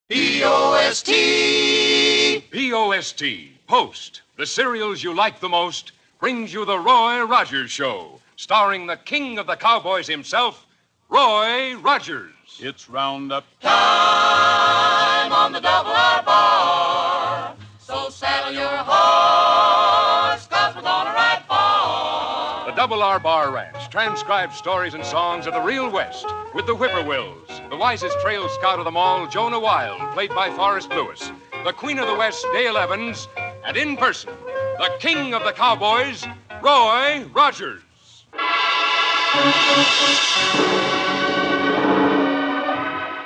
P-O-S-T! P-O-S-T, Post, the cereals you like the most, brings you the Roy Rogers Show, starring the king of the cowboys himself, Roy Rogers. It's roundup Time on the double R bar. So saddle your horse, 'cause we're gonna ride far. The Double R Bar Ranch transcribes stories and songs of the real West with the Whippoorwills, the wisest trail scout of them all, Jonah Wild, played by Forrest Lewis, the Queen of the West, Dale Evans, and in person, the king of the cowboys, Roy Rogers.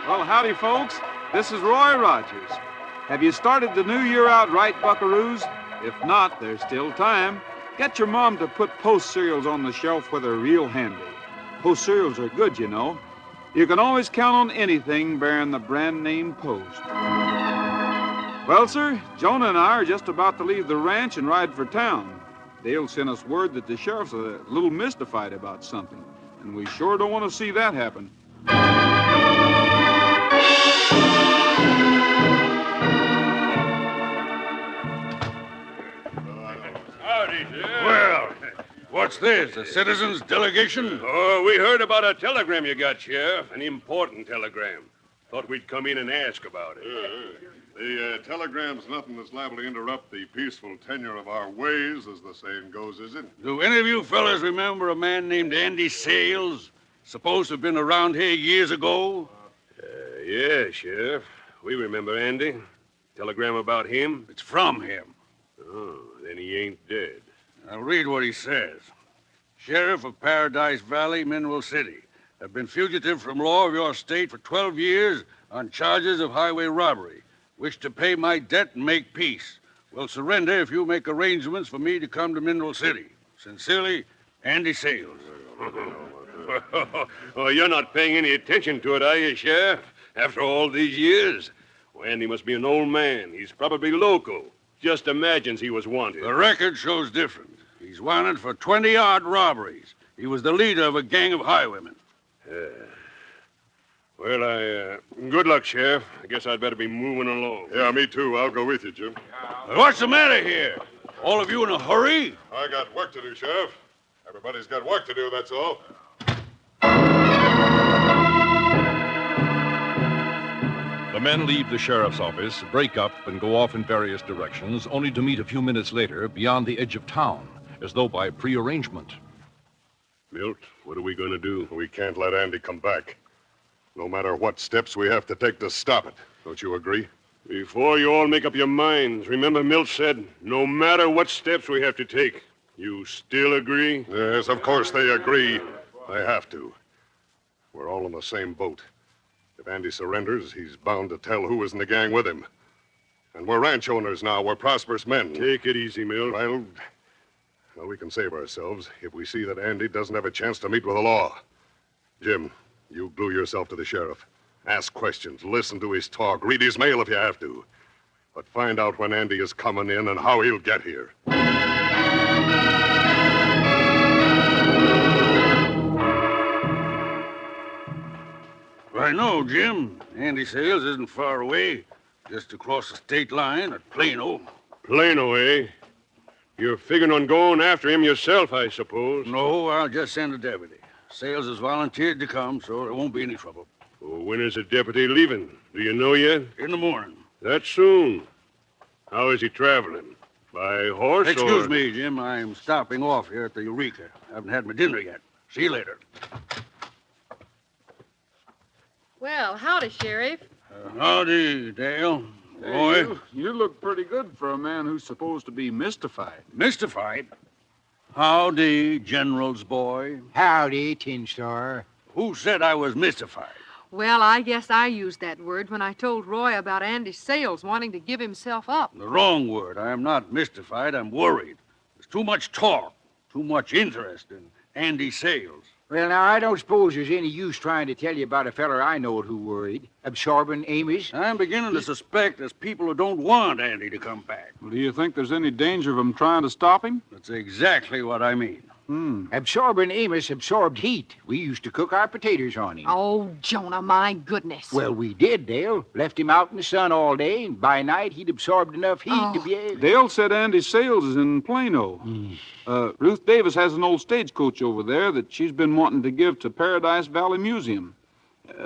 Well, howdy, folks. This is Roy Rogers. Have you started the new year out right, buckaroos? If not, there's still time. Get your mom to put Post cereals on the shelf where they're real handy. Post cereals are good, you know. You can always count on anything bearing the brand name Post. Well, sir, Jonah and I are just about to leave the ranch and ride for town. Dale sent us word that the sheriff's a little mystified about something, and we sure don't want to see that happen. Howdy, well, what's this, a citizens' delegation? Oh, we heard about a telegram you got, Sheriff. An important telegram. Thought we'd come in and ask about it. The telegram's nothing that's liable to interrupt the peaceful tenure of our ways, as the saying goes, is it? Do any of you fellas remember a man named Andy Sales? Supposed to have been around here years ago? Yeah, Sheriff. We remember Andy. Telegram about him? It's from him. Oh, then he ain't dead. I'll read what he says. Sheriff of Paradise Valley, Mineral City. Have been fugitive from law of your state for 12 years on charges of highway robbery. Wish to pay my debt and make peace. Will surrender if you make arrangements for me to come to Mineral City. Sincerely, Andy Sales. Oh, you're not paying any attention to it, are you, Sheriff? After all these years? Well, Andy must be an old man. He's probably local. Just imagines he was wanted. The record shows different. He's wanted for 20-odd robberies. He was the leader of a gang of highwaymen. Well, good luck, Sheriff. I guess I'd better be moving along. Yeah, me too. I'll go with you, Jim. What's the matter here? All of you in a hurry? I got work to do, Sheriff. Everybody's got work to do, that's all. The men leave the sheriff's office, break up, and go off in various directions, only to meet a few minutes later beyond the edge of town, as though by prearrangement. Milt, what are we going to do? We can't let Andy come back. No matter what steps we have to take to stop it. Don't you agree? Before you all make up your minds, remember Milt said, no matter what steps we have to take. You still agree? Yes, of course they agree. They have to. We're all in the same boat. If Andy surrenders, he's bound to tell who was in the gang with him. And we're ranch owners now. We're prosperous men. Take it easy, Milt. Well, we can save ourselves if we see that Andy doesn't have a chance to meet with the law. Jim, you glue yourself to the sheriff. Ask questions, listen to his talk, read his mail if you have to. But find out when Andy is coming in and how he'll get here. I know, Jim. Andy Sales isn't far away. Just across the state line at Plano. Plano, eh? You're figuring on going after him yourself, I suppose. No, I'll just send a deputy. Sales has volunteered to come, so there won't be any trouble. Well, when is the deputy leaving? Do you know yet? In the morning. That soon? How is he traveling? By horse Excuse me, Jim. I'm stopping off here at the Eureka. I haven't had my dinner yet. See you later. Well, howdy, Sheriff. Howdy, Dale. Roy. Hey, you look pretty good for a man who's supposed to be mystified. Mystified? Howdy, General's boy. Howdy, Tin Star. Who said I was mystified? Well, I guess I used that word when I told Roy about Andy Sales wanting to give himself up. The wrong word. I am not mystified. I'm worried. There's too much talk, too much interest in Andy Sales. Well, now, I don't suppose there's any use trying to tell you about a feller I know who worried. Absorbing Amos. I'm beginning to suspect there's people who don't want Andy to come back. Well, do you think there's any danger of them trying to stop him? That's exactly what I mean. Absorbing Amos absorbed heat. We used to cook our potatoes on him. Oh, Jonah, my goodness. Well, we did, Dale. Left him out in the sun all day, and by night he'd absorbed enough heat to be able... Dale said Andy Sales is in Plano. Ruth Davis has an old stagecoach over there that she's been wanting to give to Paradise Valley Museum.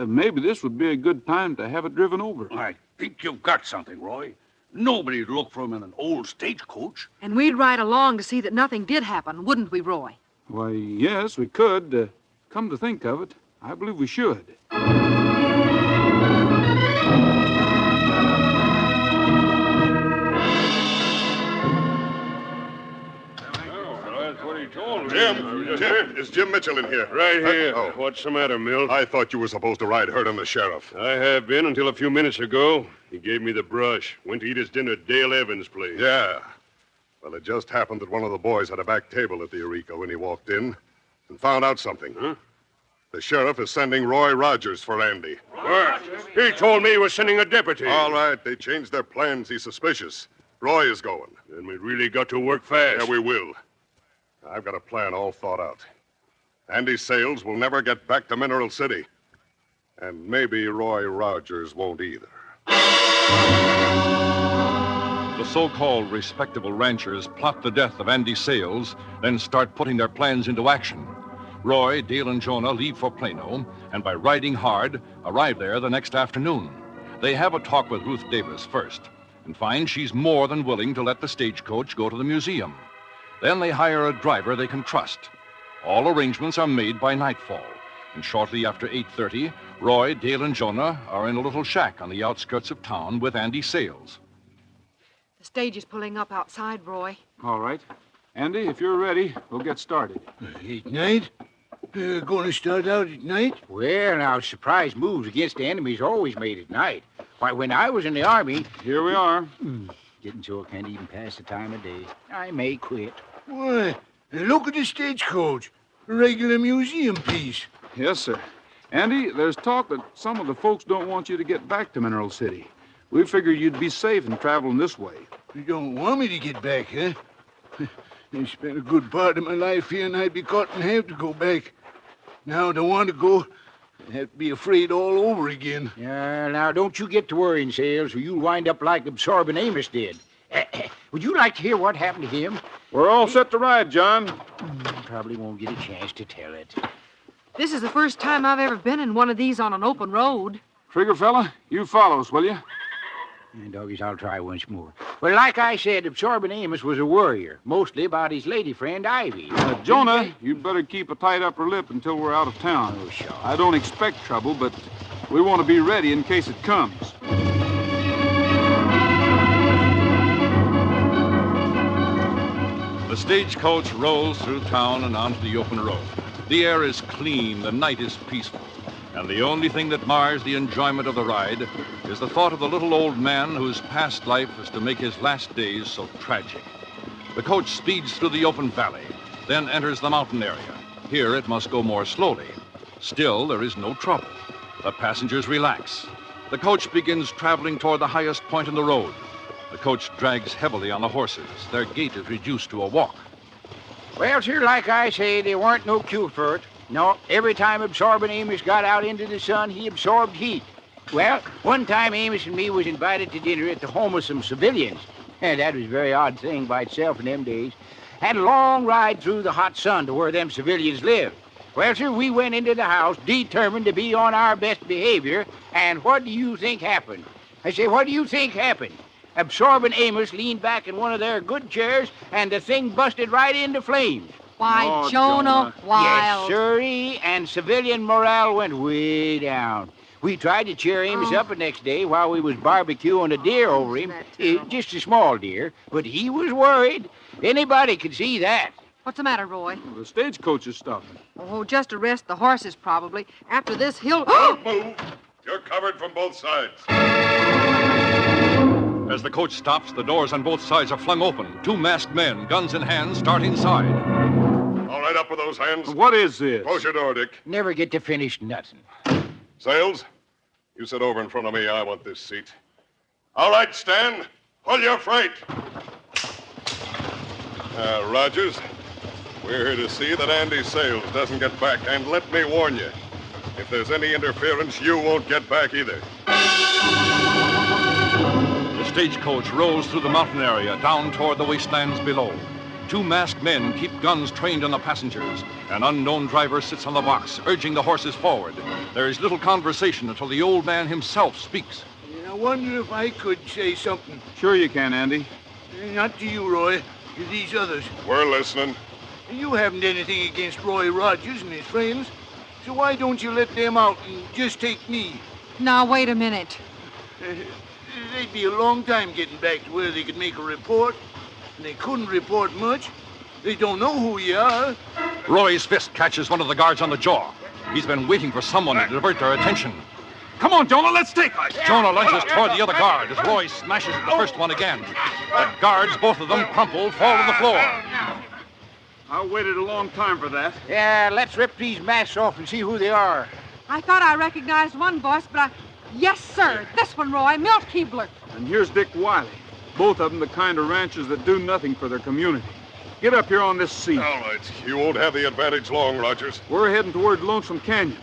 Maybe this would be a good time to have it driven over. I think you've got something, Roy. Nobody'd look for him in an old stagecoach. And we'd ride along to see that nothing did happen, wouldn't we, Roy? Why, yes, we could. Come to think of it, I believe we should. That's what he told me. Jim, is Jim Mitchell in here? Right here. Oh. What's the matter, Milt? I thought you were supposed to ride herd on the sheriff. I have been until a few minutes ago. He gave me the brush. Went to eat his dinner at Dale Evans' place. Yeah. Well, it just happened that one of the boys had a back table at the Eureka when he walked in and found out something. Huh? The sheriff is sending Roy Rogers for Andy. Where? He told me he was sending a deputy. All right, they changed their plans. He's suspicious. Roy is going. Then we really got to work fast. Yeah, we will. I've got a plan all thought out. Andy Sales will never get back to Mineral City. And maybe Roy Rogers won't either. The so-called respectable ranchers plot the death of Andy Sales, then start putting their plans into action. Roy, Dale, and Jonah leave for Plano, and by riding hard, arrive there the next afternoon. They have a talk with Ruth Davis first, and find she's more than willing to let the stagecoach go to the museum. Then they hire a driver they can trust. All arrangements are made by nightfall, and shortly after 8:30, Roy, Dale, and Jonah are in a little shack on the outskirts of town with Andy Sales. The stage is pulling up outside, Roy. All right. Andy, if you're ready, we'll get started. At night? Going to start out at night? Well, now, surprise moves against the enemy's always made at night. Why, when I was in the Army... Here we are. Getting so I can't even pass the time of day. I may quit. Why, look at the stagecoach. A regular museum piece. Yes, sir. Andy, there's talk that some of the folks don't want you to get back to Mineral City. We figured you'd be safe in traveling this way. You don't want me to get back, huh? I spent a good part of my life here, and I'd be caught and have to go back. Now I don't want to go. I'd have to be afraid all over again. Yeah, now, don't you get to worrying, Sales, or you'll wind up like Absorbing Amos did. Would you like to hear what happened to him? We're all set to ride, John. Probably won't get a chance to tell it. This is the first time I've ever been in one of these on an open road. Trigger fella, you follow us, will you? And doggies, I'll try once more. Well, like I said, Absorbing Amos was a worrier, mostly about his lady friend, Ivy. Jonah, you'd better keep a tight upper lip until we're out of town. Oh, sure. I don't expect trouble, but we want to be ready in case it comes. The stagecoach rolls through town and onto the open road. The air is clean, the night is peaceful, and the only thing that mars the enjoyment of the ride is the thought of the little old man whose past life is to make his last days so tragic. The coach speeds through the open valley, then enters the mountain area. Here it must go more slowly. Still, there is no trouble. The passengers relax. The coach begins traveling toward the highest point in the road. The coach drags heavily on the horses. Their gait is reduced to a walk. Well, sir, like I say, there weren't no cure for it. No, every time Absorbing Amos got out into the sun, he absorbed heat. Well, one time Amos and me was invited to dinner at the home of some civilians. And that was a very odd thing by itself in them days. Had a long ride through the hot sun to where them civilians lived. Well, sir, we went into the house determined to be on our best behavior, and what do you think happened? I say, what do you think happened? Absorbing Amos leaned back in one of their good chairs, and the thing busted right into flames. Why, Oh, Jonah, Jonah. Wild. Yes, sirree, and civilian morale went way down. We tried to cheer Amos up the next day while we was barbecuing a deer over him. Isn't that terrible? Just a small deer, but he was worried. Anybody could see that. What's the matter, Roy? The stagecoach is stopping. Oh, just to rest the horses, probably. After this, he'll... Don't move. You're covered from both sides. As the coach stops, the doors on both sides are flung open. Two masked men, guns in hand, start inside. All right, up with those hands. What is this? Close your door, Dick. Never get to finish nothing. Sales, you sit over in front of me. I want this seat. All right, Stan. Pull your freight. Rogers, We're here to see that Andy Sales doesn't get back, and let me warn you, if there's any interference, you won't get back either. The stagecoach rolls through the mountain area down toward the wastelands below. Two masked men keep guns trained on the passengers. An unknown driver sits on the box, urging the horses forward. There is little conversation until the old man himself speaks. I wonder if I could say something. Sure you can, Andy. Not to you, Roy, to these others. We're listening. You haven't anything against Roy Rogers and his friends, so why don't you let them out and just take me? Now, wait a minute. They'd be a long time getting back to where they could make a report, and they couldn't report much. They don't know who you are. Roy's fist catches one of the guards on the jaw. He's been waiting for someone to divert their attention. Come on, Jonah, let's take it. Jonah lunges toward the other guard as Roy smashes at the first one again. The guards, both of them crumpled, fall to the floor. I waited a long time for that. Yeah, let's rip these masks off and see who they are. I thought I recognized one voice, but I... Yes, sir. This one, Roy. Milt Keebler. And here's Dick Wiley. Both of them the kind of ranchers that do nothing for their community. Get up here on this seat. All right. You won't have the advantage long, Rogers. We're heading toward Lonesome Canyon.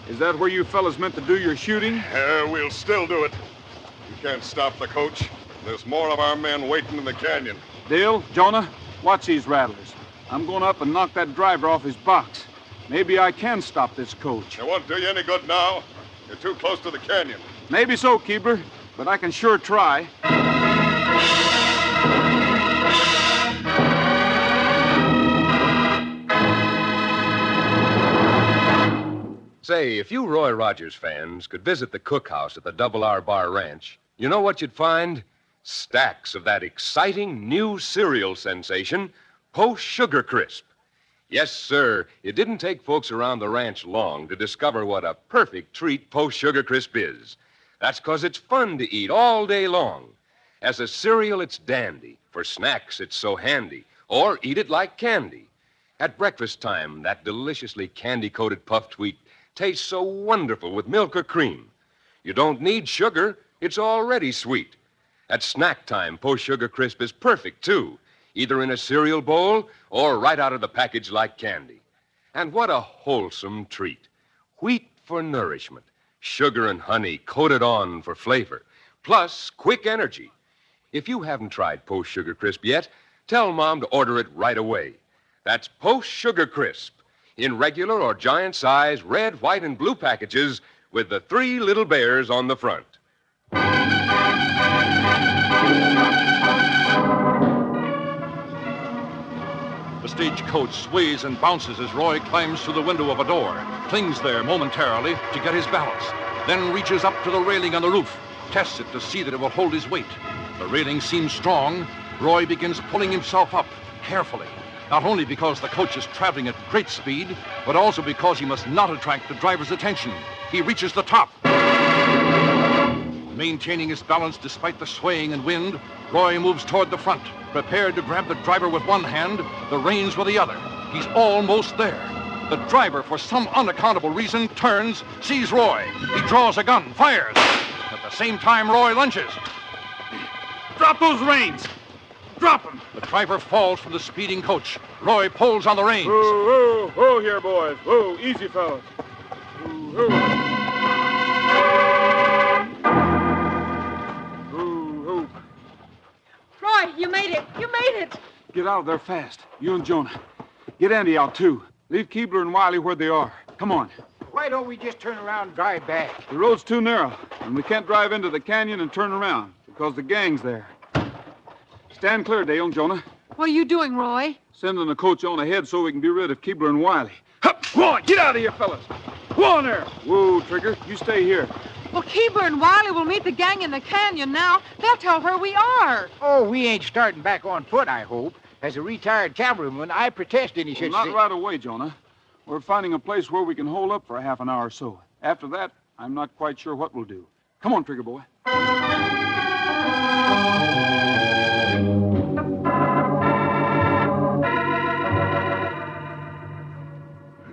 Is that where you fellas meant to do your shooting? We'll still do it. You can't stop the coach. There's more of our men waiting in the canyon. Dale, Jonah, watch these rattlers. I'm going up and knock that driver off his box. Maybe I can stop this coach. It won't do you any good now. You're too close to the canyon. Maybe so, Keebler, but I can sure try. Say, if you Roy Rogers fans could visit the cookhouse at the Double R Bar Ranch, you know what you'd find? Stacks of that exciting new cereal sensation, Post Sugar Crisp. Yes, sir, it didn't take folks around the ranch long to discover what a perfect treat Post Sugar Crisp is. That's 'cause it's fun to eat all day long. As a cereal, it's dandy. For snacks, it's so handy. Or eat it like candy. At breakfast time, that deliciously candy-coated puffed wheat tastes so wonderful with milk or cream. You don't need sugar. It's already sweet. At snack time, Post Sugar Crisp is perfect, too, either in a cereal bowl or right out of the package like candy. And what a wholesome treat. Wheat for nourishment, sugar and honey coated on for flavor, plus quick energy. If you haven't tried Post Sugar Crisp yet, tell Mom to order it right away. That's Post Sugar Crisp, in regular or giant size, red, white, and blue packages with the 3 little bears on the front. The stagecoach sways and bounces as Roy climbs through the window of a door, clings there momentarily to get his balance, then reaches up to the railing on the roof, tests it to see that it will hold his weight. The railing seems strong. Roy begins pulling himself up carefully, not only because the coach is traveling at great speed, but also because he must not attract the driver's attention. He reaches the top. Maintaining his balance despite the swaying and wind, Roy moves toward the front, prepared to grab the driver with one hand, the reins with the other. He's almost there. The driver, for some unaccountable reason, turns, sees Roy. He draws a gun, fires. At the same time, Roy lunges. Drop those reins! Drop them! The driver falls from the speeding coach. Roy pulls on the reins. Whoa, whoa, whoa here, boys. Whoa, easy, fellas. Whoa, whoa. Roy, you made it. You made it. Get out of there fast. You and Jonah. Get Andy out, too. Leave Keebler and Wiley where they are. Come on. Why don't we just turn around and drive back? The road's too narrow, and we can't drive into the canyon and turn around because the gang's there. Stand clear, Dale and Jonah. What are you doing, Roy? Sending the coach on ahead so we can be rid of Keebler and Wiley. Hup! Go on, get out of here, fellas. Go on there. Whoa, Trigger, you stay here. Well, Keebler and Wiley will meet the gang in the canyon now. They'll tell where we are. Oh, we ain't starting back on foot, I hope. As a retired cavalryman, I protest any such Not thing. right away, Jonah. We're finding a place where we can hold up for a half an hour or so. After that, I'm not quite sure what we'll do. Come on, Trigger boy.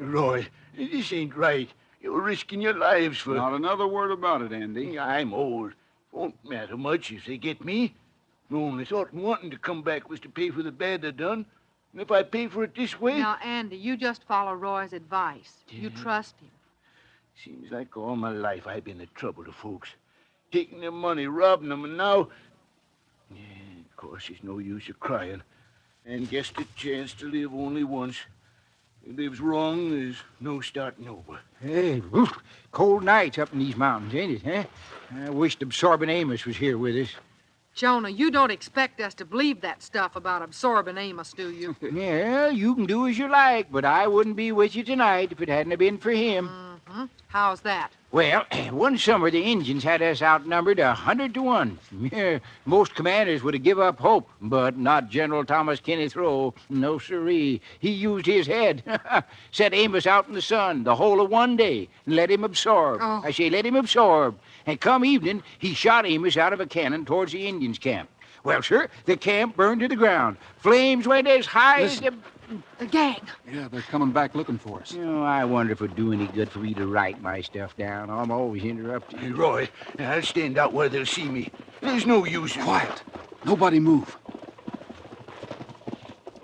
Roy, this ain't right. You're risking your lives for... Not another word about it, Andy. I'm old. Won't matter much if they get me. The only thought in wanting to come back was to pay for the bad they done. And if I pay for it this way... Now, Andy, you just follow Roy's advice. You trust him. Seems like all my life I've been the trouble to folks. Taking their money, robbing them, and now... Yeah, of course, there's no use of crying. And guess the chance to live only once. If lives wrong, there's no starting over. Hey, oof, cold nights up in these mountains, ain't it, huh? I wish the absorbing Amos was here with us. Jonah, you don't expect us to believe that stuff about absorbing Amos, do you? Yeah, you can do as you like, but I wouldn't be with you tonight if it hadn't have been for him. Mm-hmm. How's that? Well, one summer the Indians had us outnumbered 100 to 1. Yeah, most commanders would have give up hope, but not General Thomas Kenneth Rowe. No, sirree. He used his head. Set Amos out in the sun the whole of one day and let him absorb. Oh. I say let him absorb. And come evening, he shot Amos out of a cannon towards the Indians' camp. Well, sir, the camp burned to the ground. Flames went as high as the... The gang. Yeah, they're coming back looking for us. You know, I wonder if it'd do any good for me to write my stuff down. I'm always interrupted. Hey, Roy, I'll stand out where they'll see me. There's no use in... Quiet. Nobody move.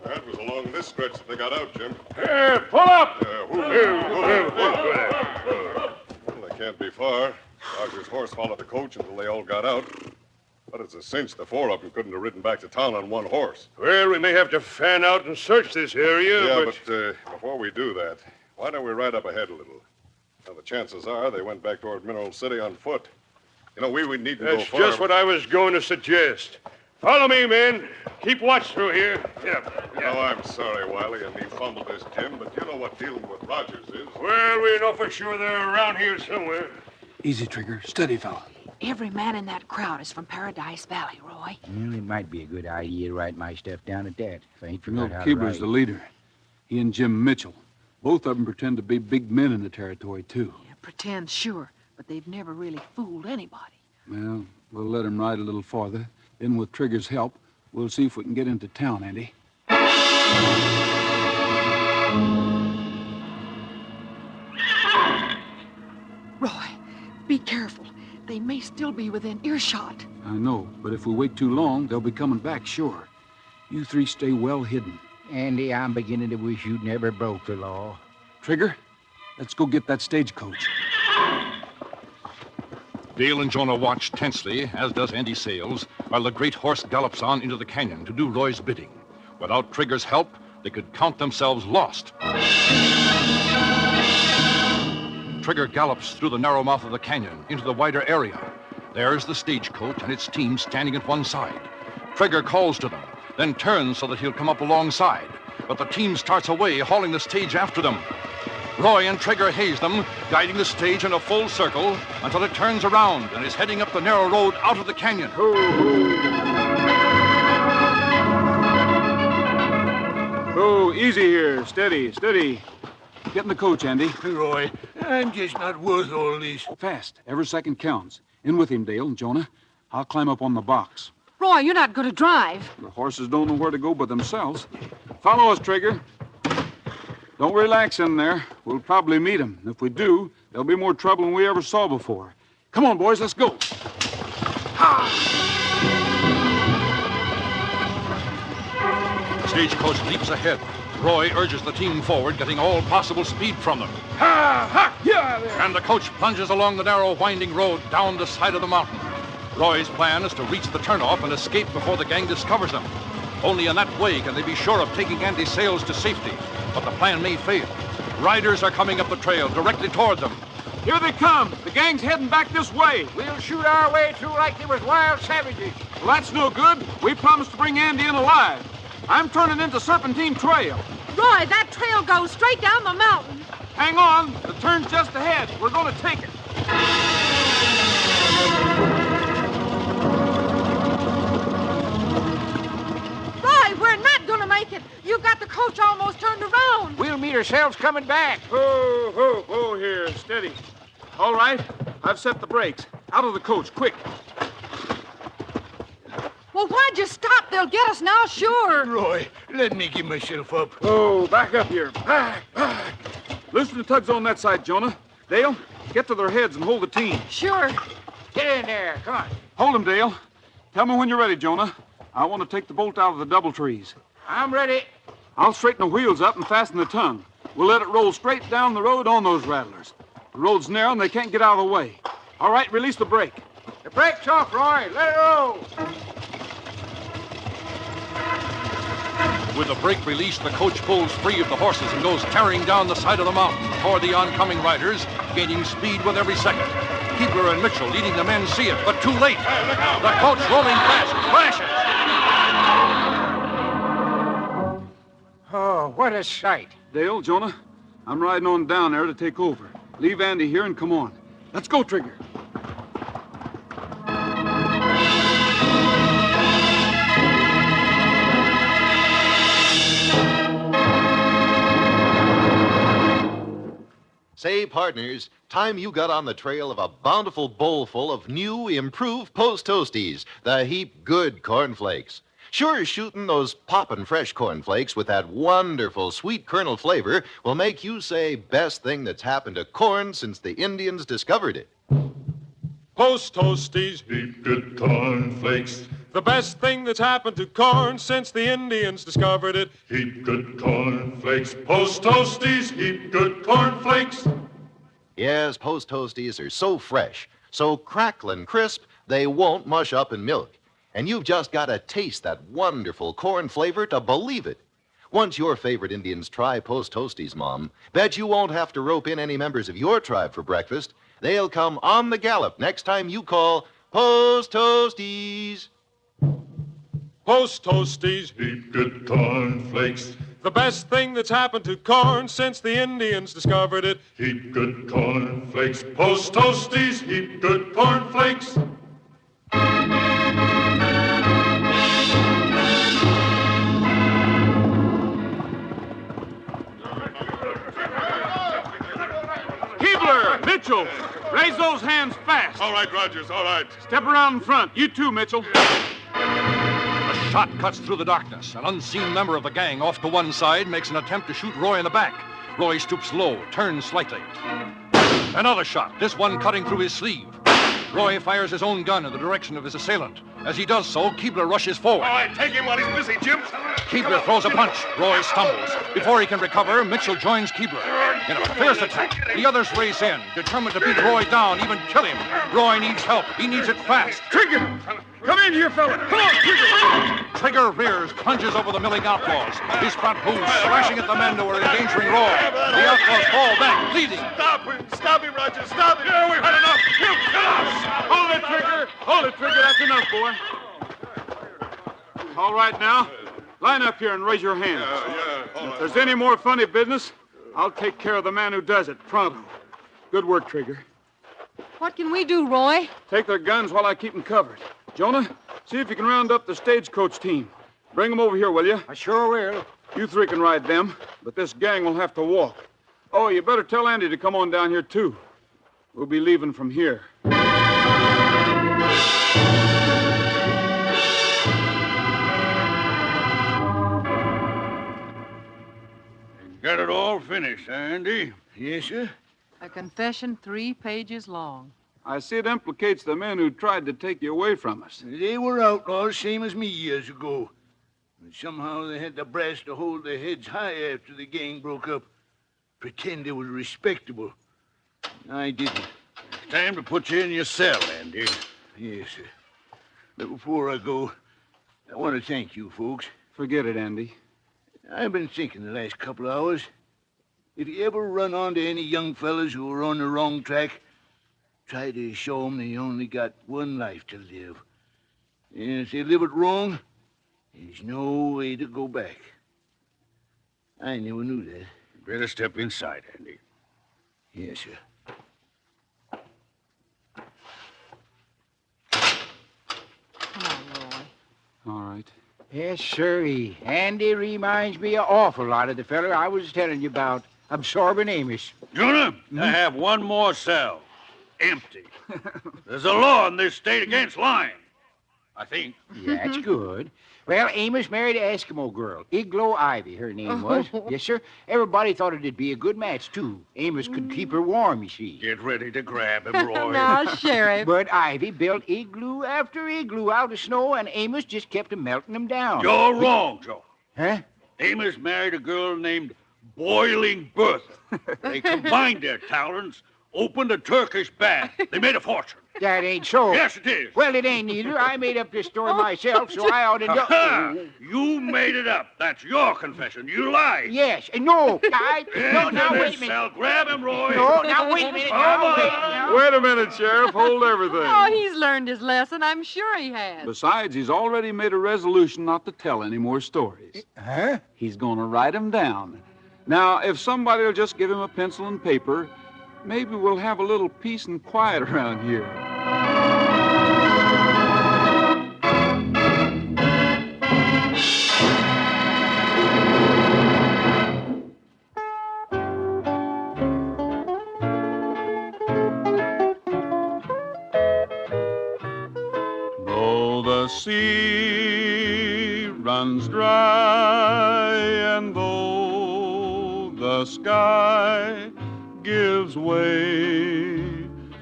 That was along this stretch that they got out, Jim. Hey, pull up! Well, they can't be far. Roger's horse followed the coach until they all got out. But it's a cinch the four of them couldn't have ridden back to town on one horse. Well, we may have to fan out and search this area, Yeah, but before we do that, why don't we ride up ahead a little? Now, the chances are they went back toward Mineral City on foot. You know, we would need to go That's far. just what I was going to suggest. Follow me, men. Keep watch through here. Yep. You know, I'm sorry, Wiley, and me fumbled this, Jim, but you know what dealing with Rogers is. Well, we know for sure they're around here somewhere. Easy, Trigger. Steady, fella. Every man in that crowd is from Paradise Valley, Roy. Well, it might be a good idea to write my stuff down at that, if I ain't You know, forgot how to Keebler's write. the leader. He and Jim Mitchell. Both of them pretend to be big men in the territory, too. Yeah, pretend, sure, but they've never really fooled anybody. Well, we'll let him ride a little farther. Then, with Trigger's help, we'll see if we can get into town, Andy. Roy, be careful. They may still be within earshot. I know, but if we wait too long, they'll be coming back, sure. You three stay well hidden. Andy, I'm beginning to wish you'd never broke the law. Trigger, let's go get that stagecoach. Dale and Jonah watch tensely, as does Andy Sales, while the great horse gallops on into the canyon to do Roy's bidding. Without Trigger's help, they could count themselves lost. Trigger gallops through the narrow mouth of the canyon into the wider area. There's the stagecoach and its team standing at one side. Trigger calls to them, then turns so that he'll come up alongside. But the team starts away, hauling the stage after them. Roy and Trigger haze them, guiding the stage in a full circle until it turns around and is heading up the narrow road out of the canyon. Oh, easy here. Steady, steady. Get in the coach, Andy. Roy, I'm just not worth all this. Fast. Every second counts. In with him, Dale and Jonah. I'll climb up on the box. Roy, you're not going to drive. The horses don't know where to go by themselves. Follow us, Trigger. Don't relax in there. We'll probably meet them. If we do, there'll be more trouble than we ever saw before. Come on, boys, let's go. Stagecoach leaps ahead. Roy urges the team forward, getting all possible speed from them. And the coach plunges along the narrow, winding road down the side of the mountain. Roy's plan is to reach the turnoff and escape before the gang discovers them. Only in that way can they be sure of taking Andy Sales to safety. But the plan may fail. Riders are coming up the trail directly toward them. Here they come. The gang's heading back this way. We'll shoot our way through like they was wild savages. Well, that's no good. We promised to bring Andy in alive. I'm turning into Serpentine Trail. Roy, that trail goes straight down the mountain. Hang on. The turn's just ahead. We're going to take it. Roy, we're not going to make it. You've got the coach almost turned around. We'll meet ourselves coming back. Oh, here. Steady. All right. I've set the brakes. Out of the coach, quick. Well, why'd you stop? They'll get us now, sure. Roy, let me give myself up. Oh, back up here. Back. Loosen the tugs on that side, Jonah. Dale, get to their heads and hold the team. Sure. Get in there. Come on. Hold him, Dale. Tell me when you're ready, Jonah. I want to take the bolt out of the double trees. I'm ready. I'll straighten the wheels up and fasten the tongue. We'll let it roll straight down the road on those rattlers. The road's narrow and they can't get out of the way. All right, release the brake. The brake's off, Roy. Let it roll. With the brake released, the coach pulls free of the horses and goes tearing down the side of the mountain toward the oncoming riders, gaining speed with every second. Keebler and Mitchell leading the men see it, but too late. The coach rolling fast, crashes. Oh, what a sight. Dale, Jonah, I'm riding on down there to take over. Leave Andy here and come on. Let's go, Trigger. Say, partners, time you got on the trail of a bountiful bowlful of new, improved Post Toasties, the heap good cornflakes. Sure, shooting those poppin' fresh cornflakes with that wonderful sweet kernel flavor will make you say best thing that's happened to corn since the Indians discovered it. Post Toasties, Heap good cornflakes. the best thing that's happened to corn since the Indians discovered it. Heap good cornflakes. Post Toasties, heap good cornflakes. Yes, Post Toasties are so fresh, so cracklin' crisp, they won't mush up in milk. And you've just got to taste that wonderful corn flavor to believe it. Once your favorite Indians try Post Toasties, Mom, bet you won't have to rope in any members of your tribe for breakfast. They'll come on the gallop next time you call Post Toasties. Post Toasties, Heap good cornflakes. the best thing that's happened to corn since the Indians discovered it. Heap good cornflakes. Post Toasties, heap good cornflakes. Keebler, Mitchell, raise those hands fast. All right, Rogers, all right. Step around in front. You too, Mitchell. A shot cuts through the darkness. An unseen member of the gang off to one side makes an attempt to shoot Roy in the back. Roy stoops low, turns slightly. Another shot, this one cutting through his sleeve. Roy fires his own gun in the direction of his assailant. As he does so, Keebler rushes forward. All right, take him while he's busy, Jim. Keebler throws a punch. Roy stumbles. Before he can recover, Mitchell joins Keebler. In a fierce attack, the others race in, determined to beat Roy down, even kill him. Roy needs help. He needs it fast. Trigger! Come in here, fella. Come on, Trigger! Trigger rears, plunges over the milling outlaws. His front hooves slashing at the men who are endangering Roy. The outlaws fall back, bleeding. Stop him, Rogers, stop him. Yeah, we've had enough. You kill us. Hold it, Trigger. Hold it, Trigger. That's enough, boy. All right, now. Line up here and raise your hands. If there's any more funny business, I'll take care of the man who does it, pronto. Good work, Trigger. What can we do, Roy? Take their guns while I keep them covered. Jonah, see if you can round up the stagecoach team. Bring them over here, will you? I sure will. You three can ride them, but this gang will have to walk. Oh, you better tell Andy to come on down here, too. We'll be leaving from here. Got it all finished, Andy? Yes, sir. A confession 3 pages long. I see it implicates the men who tried to take you away from us. They were outlaws, same as me years ago. And somehow they had the brass to hold their heads high after the gang broke up. Pretend they was respectable. I didn't. Time to put you in your cell, Andy. Yes, sir. But before I go, I want to thank you folks. Forget it, Andy. I've been thinking the last couple of hours. If you ever run onto any young fellas who are on the wrong track, try to show them they only got one life to live. And if they live it wrong, there's no way to go back. I never knew that. Better step inside, Andy. Yes, sir. Come on, Roy. All right. Yes, sirree. Andy reminds me an awful lot of the fella I was telling you about, absorbing Amos. Jonah, I have one more cell. Empty. There's a law in this state against lying. I think. That's good. Well, Amos married an Eskimo girl, Igloo Ivy, her name was. Yes, sir. Everybody thought it'd be a good match, too. Amos could keep her warm, you see. Get ready to grab him, Roy. Now, Sheriff. But Ivy built igloo after igloo out of snow, and Amos just kept melting them down. You're wrong, Joe. Huh? Amos married a girl named Boiling Bertha. They combined their talents, opened a Turkish bath. They made a fortune. That ain't so. Yes, it is. Well, it ain't either. I made up this story myself, so I ought to know. Ha! You made it up. That's your confession. You lied. Yes. No, Into now this wait a minute. cell. Grab him, Roy. No, now wait a minute. Now, wait. Now. Wait a minute, Sheriff. Hold everything. Oh, he's learned his lesson. I'm sure he has. Besides, he's already made a resolution not to tell any more stories. Huh? He's going to write them down. Now, if somebody will just give him a pencil and paper, maybe we'll have a little peace and quiet around here. Though the sea runs dry and though the sky gives way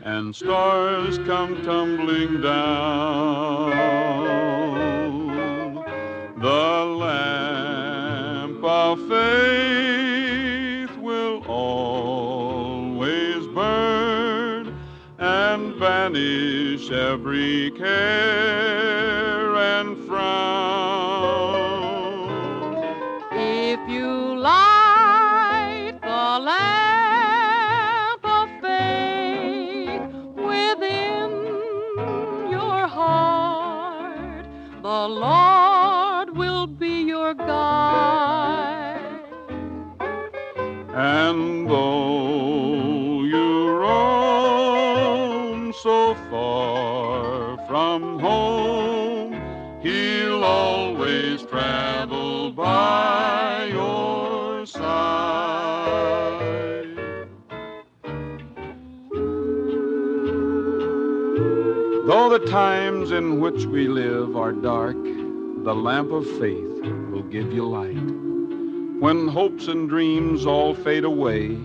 and stars come tumbling down, the lamp of faith will always burn and banish every care and frown. If you light the lamp of faith within your heart, the Lord will be your guide. And though you roam so far from home, he'll always travel by your side. Though the times in which we live are dark, the lamp of faith will give you light. When hopes and dreams all fade away,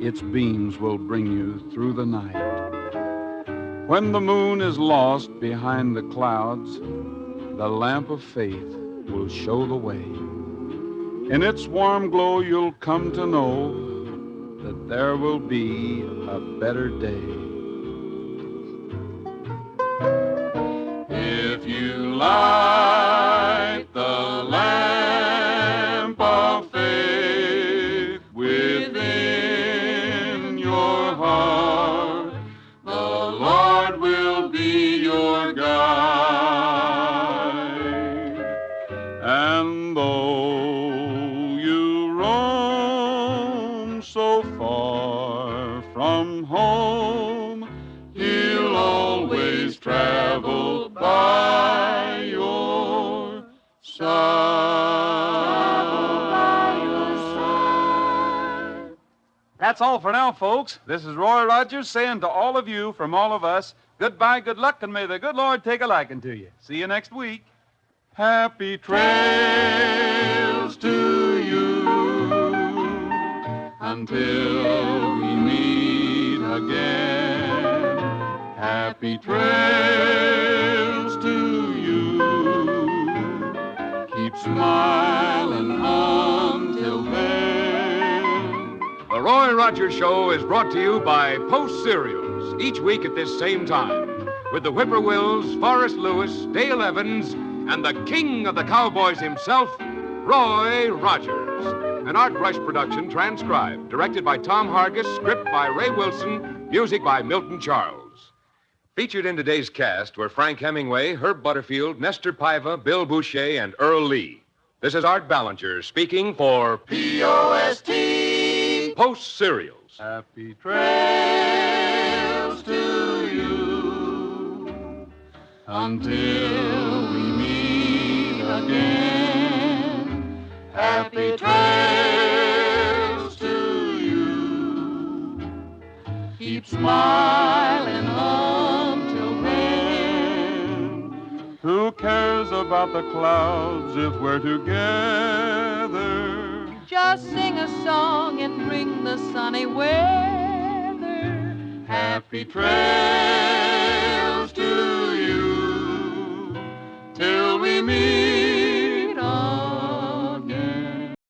its beams will bring you through the night. When the moon is lost behind the clouds, the lamp of faith will show the way. In its warm glow, you'll come to know that there will be a better day. If you light the lamp of faith within your heart, the Lord will be your guide. And though you roam so far from home, he'll always travel by your side. That's all for now, folks. This is Roy Rogers saying to all of you from all of us, goodbye, good luck, and may the good Lord take a liking to you. See you next week. Happy trails to you until we meet again. Happy trails to you. Keep smiling until then. The Roy Rogers Show is brought to you by Post Cereals, each week at this same time, with the Whippoorwills, Forrest Lewis, Dale Evans, and the king of the cowboys himself, Roy Rogers. An Art Rush production transcribed, directed by Tom Hargis, script by Ray Wilson, music by Milton Charles. Featured in today's cast were Frank Hemingway, Herb Butterfield, Nestor Paiva, Bill Boucher, and Earl Lee. This is Art Ballinger speaking for P.O.S.T. Post Cereals. Happy trails to you until we meet again. Happy trails to you. Keep smiling until then. Who cares about the clouds if we're together? Just sing a song and bring the sunny weather. Happy trails